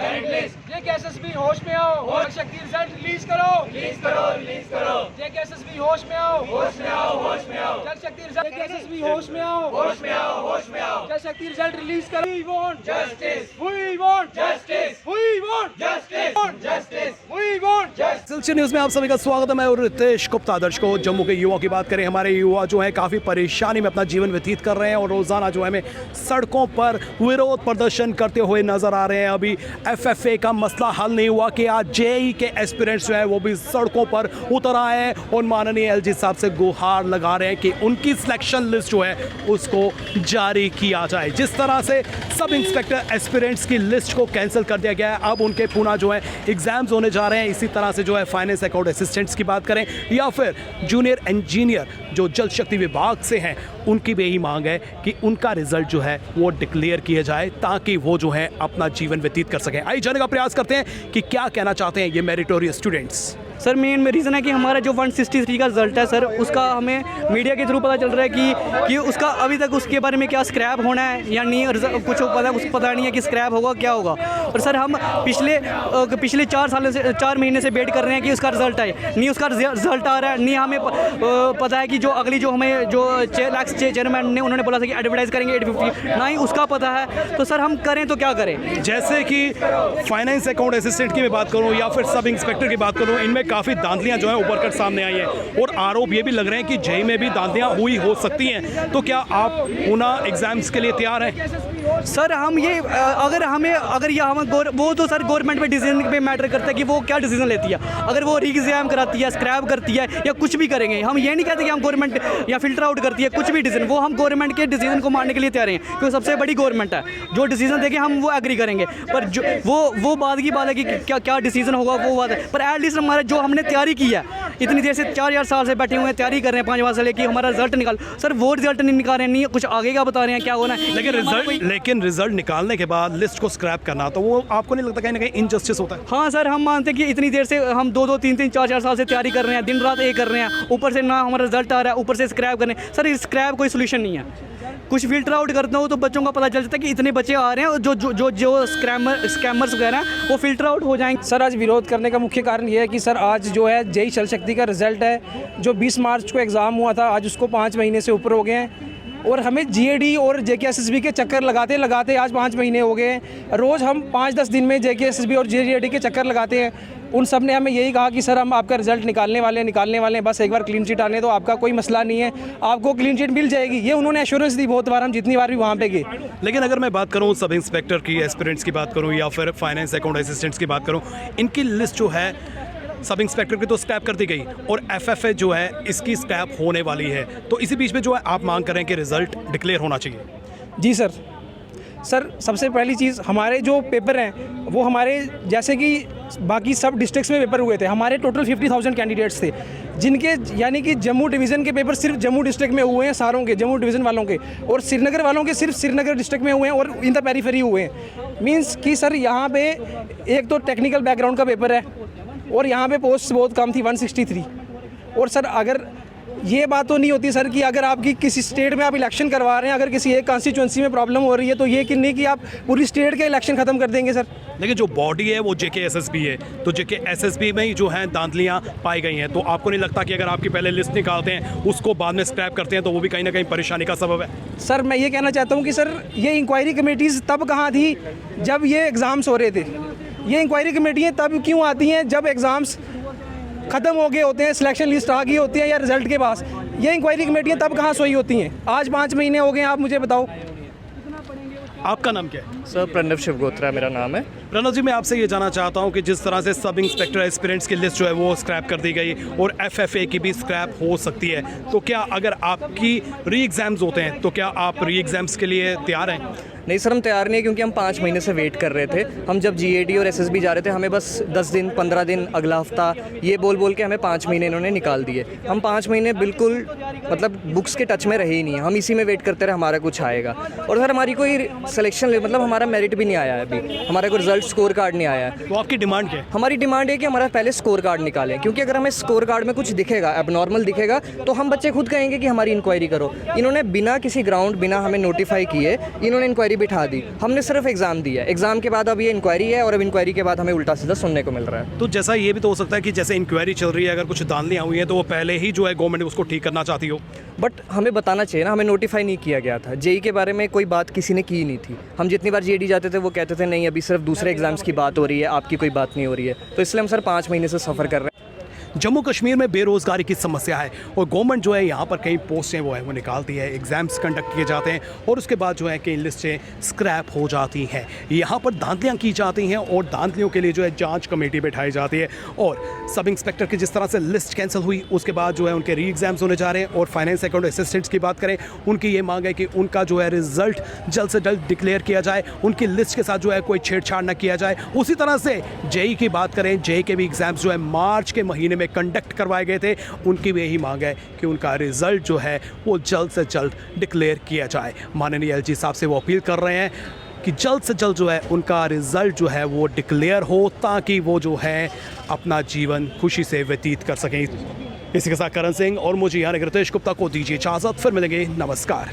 SSB होश में आओ, जल शक्ति रिजल्ट रिलीज करो, एसएसबी होश में आओ, जल शक्ति रिजल्ट एसएसबी होश में आओ, जल शक्ति रिजल्ट रिलीज करो। We want justice, we want justice, we want justice, we want justice. Silsila news में आप सभी का स्वागत है। मैं रितेश गुप्ता। दर्शकों, जम्मू के युवाओं की बात करें, हमारे युवा जो है काफ़ी परेशानी में अपना जीवन व्यतीत कर रहे हैं और रोज़ाना जो है हमें सड़कों पर विरोध प्रदर्शन करते हुए नजर आ रहे हैं। अभी एफएफए का मसला हल नहीं हुआ कि आज जेई के एस्पिरेंट्स जो है वो भी सड़कों पर उतर आए हैं और माननीय एलजी साहब से गुहार लगा रहे हैं कि उनकी सिलेक्शन लिस्ट जो है उसको जारी किया जाए। जिस तरह से सब इंस्पेक्टर एस्पिरेंट्स की लिस्ट को कैंसिल कर दिया गया है, अब उनके पुनः जो है एग्जाम्स होने जा रहे हैं। इसी तरह से जो है फाइनेंस अकाउंट असिस्टेंट्स की बात करें या फिर जूनियर इंजीनियर जो जल शक्ति विभाग से हैं, उनकी भी यही मांग है कि उनका रिजल्ट जो है वो डिक्लेयर किया जाए ताकि वो जो है अपना जीवन व्यतीत कर सकें। आइए जानने का प्रयास करते हैं कि क्या कहना चाहते हैं ये meritorious students. Sir main reason है कि हमारा जो 163 का रिजल्ट है सर, उसका हमें मीडिया के थ्रू पता चल रहा है कि उसका अभी तक उसके बारे में क्या स्क्रैप होना है या नहीं, कुछ पता नहीं है कि स्क्रैप होगा क्या होगा। और सर हम पिछले 4 महीने से वेट कर रहे हैं कि उसका रिजल्ट आए, नहीं उसका रिजल्ट आ रहा है, नहीं हमें पता है कि जो अगली जो हमें जो चेयरमैन ने उन्होंने बोला था कि एडवर्टाइज करेंगे 850, ना ही उसका पता है। तो सर हम करें तो क्या करें। जैसे कि फाइनेंस अकाउंट असिस्टेंट की मैं बात करूं या फिर सब इंस्पेक्टर की बात करूं, इनमें काफ़ी दांतलियां जो है उभर कर सामने आई हैं और आरोप ये भी लग रहे हैं कि जेई में भी दांतलियां हुई हो सकती हैं। तो क्या आप पुनः एग्जाम्स के लिए तैयार हैं? सर हम ये वो तो सर गवर्नमेंट पे डिसीजन पे मैटर करता है कि वो क्या डिसीजन लेती है। अगर वो री एग्जाम कराती है, स्क्रैप करती है या कुछ भी करेंगे, हम ये नहीं कहते कि हम गवर्नमेंट या फिल्टर आउट करती है कुछ भी डिसीजन, वो हम गवर्नमेंट के डिसीजन को मानने के लिए तैयार हैं क्योंकि सबसे बड़ी गवर्नमेंट है। जो डिसीजन देंगे हम वो एग्री करेंगे, पर जो वो बात की बात है कि क्या डिसीजन होगा वो बात है। पर एटलीस्ट हमारा जो हमने तैयारी की है, इतनी देर से 4 साल से बैठे हुए हैं, तैयारी कर रहे हैं 5 साल कि हमारा रिजल्ट निकाल, सर वो रिजल्ट नहीं निकाल रहे हैं, नहीं कुछ आगे का बता रहे हैं क्या होना है। लेकिन रिजल्ट निकालने के बाद लिस्ट को स्क्रैप करना, तो वो आपको नहीं लगता कहीं ना कहीं इनजस्टिस होता है? हाँ सर, हम मानते हैं कि इतनी देर से हम 2 3 4 साल से तैयारी कर रहे हैं, दिन रात एक कर रहे हैं, ऊपर से ना हमारा रिजल्ट आ रहा है, ऊपर से स्क्रैप कर रहे हैं। सर स्क्रैप कोई सोल्यूशन नहीं है। कुछ फिल्टर आउट करता हूँ तो बच्चों का पता चल जाता है कि इतने बच्चे आ रहे हैं जो स्कैमर्स वगैरह हैं वो फिल्टर आउट हो जाएंगे। सर आज विरोध करने का मुख्य कारण ये है कि सर आज जो है जेई जल शक्ति का रिजल्ट है, जो 20 मार्च को एग्ज़ाम हुआ था, आज उसको 5 महीने से ऊपर हो गए हैं और हमें जीएडी और जेकेएसएसबी के चक्कर लगाते आज 5 महीने हो गए हैं। रोज़ हम 5-10 दिन में जेकेएसएसबी और जीएडी के चक्कर लगाते हैं। उन सब ने हमें यही कहा कि सर हम आपका रिजल्ट निकालने वाले हैं, बस एक बार क्लीन चिट आने दो, आपका कोई मसला नहीं है, आपको क्लीन चिट मिल जाएगी। ये उन्होंने एश्योरेंस दी बहुत बार, हम जितनी बार भी वहाँ पे गए। लेकिन अगर मैं बात करूँ सब इंस्पेक्टर की, एस्पिरेंट्स की बात करूँ या फिर फाइनेंस अकाउंट असिस्टेंट्स की बात करूँ, इनकी लिस्ट जो है सब इंस्पेक्टर की तो स्क्रैप कर दी गई और एफएफए जो है इसकी स्क्रैप होने वाली है। तो इसी बीच में जो है आप मांग करें कि रिजल्ट डिक्लेयर होना चाहिए। जी सर, सबसे पहली चीज़ हमारे जो पेपर हैं वो हमारे जैसे कि बाकी सब डिस्ट्रिक्ट्स में पेपर हुए थे, हमारे टोटल 50,000 कैंडिडेट्स थे, जिनके यानी कि जम्मू डिवीज़न के पेपर सिर्फ जम्मू डिस्ट्रिक्ट में हुए हैं, सारों के जम्मू डिवीज़न वालों के, और श्रीनगर वालों के सिर्फ श्रीनगर डिस्ट्रिक्ट में हुए हैं और इन द पेरीफेरी हुए हैं। मीन्स कि सर यहाँ पे एक तो टेक्निकल बैकग्राउंड का पेपर है और यहाँ पे पोस्ट बहुत कम थी 163। और सर अगर ये बात तो नहीं होती सर कि अगर आपकी किसी स्टेट में आप इलेक्शन करवा रहे हैं, अगर किसी एक कॉन्स्टिट्यूंसी में प्रॉब्लम हो रही है तो ये कि नहीं कि आप पूरी स्टेट के इलेक्शन ख़त्म कर देंगे सर। लेकिन जो बॉडी है वो जेकेएसएसबी है, तो जेकेएसएसबी में ही जो है दांतलियां पाई गई हैं। तो आपको नहीं लगता कि अगर आपकी पहले लिस्ट निकालते हैं उसको बाद में स्क्रैप करते हैं तो वो भी कहीं ना कहीं परेशानी का सबब है? सर मैं ये कहना चाहता हूँ कि सर ये इंक्वायरी कमेटीज़ तब कहाँ थी जब ये एग्ज़ाम्स हो रहे थे। ये इंक्वायरी कमेटियाँ तब क्यों आती हैं जब एग्ज़ाम्स ख़त्म हो गए होते हैं, सिलेक्शन लिस्ट आ गई होती है या रिजल्ट के पास। ये इंक्वायरी कमेटियाँ तब कहाँ सोई होती हैं? आज 5 महीने हो गए, आप मुझे बताओ। आपका नाम क्या है? सर प्रणव शिवगोत्रा मेरा नाम है। प्रणव जी, मैं आपसे ये जानना चाहता हूँ कि जिस तरह से सब इंस्पेक्टर एस्पिरेंट्स की लिस्ट जो है वो स्क्रैप कर दी गई और एफएफए की भी स्क्रैप हो सकती है, तो क्या अगर आपकी री एग्ज़ाम्स होते हैं तो क्या आप री एग्ज़ाम्स के लिए तैयार हैं? नहीं सर, हम तैयार नहीं है क्योंकि हम 5 महीने से वेट कर रहे थे। हम जब जीएडी और एसएसबी जा रहे थे, हमें बस 10 दिन 15 दिन अगला हफ्ता ये बोल के हमें 5 महीने इन्होंने निकाल दिए। हम 5 महीने बिल्कुल मतलब बुक्स के टच में रहे ही नहीं है, हम इसी में वेट करते रहे हमारा कुछ आएगा। और सर हमारी कोई सिलेक्शन मतलब हमारा मेरिट भी नहीं आया है अभी, हमारा कोई रिजल्ट स्कोर कार्ड नहीं आया है। तो आपकी डिमांड क्या है? हमारी डिमांड है कि हमारा पहले स्कोर कार्ड निकालें, क्योंकि अगर हमें स्कोर कार्ड में कुछ दिखेगा, एबनॉर्मल दिखेगा, तो हम बच्चे खुद कहेंगे कि हमारी इंक्वायरी करो। इन्होंने बिना किसी ग्राउंड, बिना हमें नोटिफाई किए इन्होंने इंक्वायरी बिठा दी। हमने सिर्फ एग्ज़ाम दिया, एग्ज़ाम के बाद अब ये इंक्वायरी है और अब इंक्वायरी के बाद हमें उल्टा सीधा सुनने को मिल रहा है। तो जैसा ये भी तो हो सकता है कि जैसे इंक्वायरी चल रही है, अगर कुछ धांधलियाँ हुई हैं तो वो पहले ही जो है गवर्नमेंट उसको ठीक करना चाहती हो। बट हमें बताना चाहिए ना, हमें नोटिफाई नहीं किया गया था। जेई के बारे में कोई बात किसी ने की नहीं थी। हम जितनी बार जीएडी जाते थे वो कहते थे नहीं अभी सिर्फ दूसरे एग्ज़ाम्स की बात हो रही है, आपकी कोई बात नहीं हो रही है। तो इसलिए हम सर 5 महीने से सफ़र कर रहे हैं। जम्मू कश्मीर में बेरोज़गारी की समस्या है और गवर्नमेंट जो है यहाँ पर कई पोस्टें वो निकालती है, एग्ज़ाम्स कंडक्ट किए जाते हैं और उसके बाद जो है कई लिस्टें स्क्रैप हो जाती हैं। यहाँ पर धांधलियाँ की जाती हैं और धांधलियों के लिए जो है जांच कमेटी बैठाई जाती है। और सब इंस्पेक्टर की जिस तरह से लिस्ट कैंसिल हुई उसके बाद जो है उनके री एग्ज़ाम्स होने जा रहे हैं। और फाइनेंस अकाउंट असिस्टेंट्स की बात करें, उनकी ये मांग है कि उनका जो है रिज़ल्ट जल्द से जल्द डिक्लेयर किया जाए, उनकी लिस्ट के साथ जो है कोई छेड़छाड़ न किया जाए। उसी तरह से जेई की बात करें, जेई के भी एग्ज़ाम्स जो है मार्च के महीने में कंडक्ट करवाए गए थे, उनकी भी यही मांग है कि उनका रिजल्ट जो है वो जल्द से जल्द डिक्लेयर किया जाए। माननीय एलजी साहब से वो अपील कर रहे हैं कि जल्द से जल्द जो है उनका रिजल्ट जो है वो डिक्लेयर हो ताकि वो जो है अपना जीवन खुशी से व्यतीत कर सकें। इसी के साथ करण सिंह और मुझे यानी रितेश गुप्ता को दीजिए इजाज़त, फिर मिलेंगे, नमस्कार।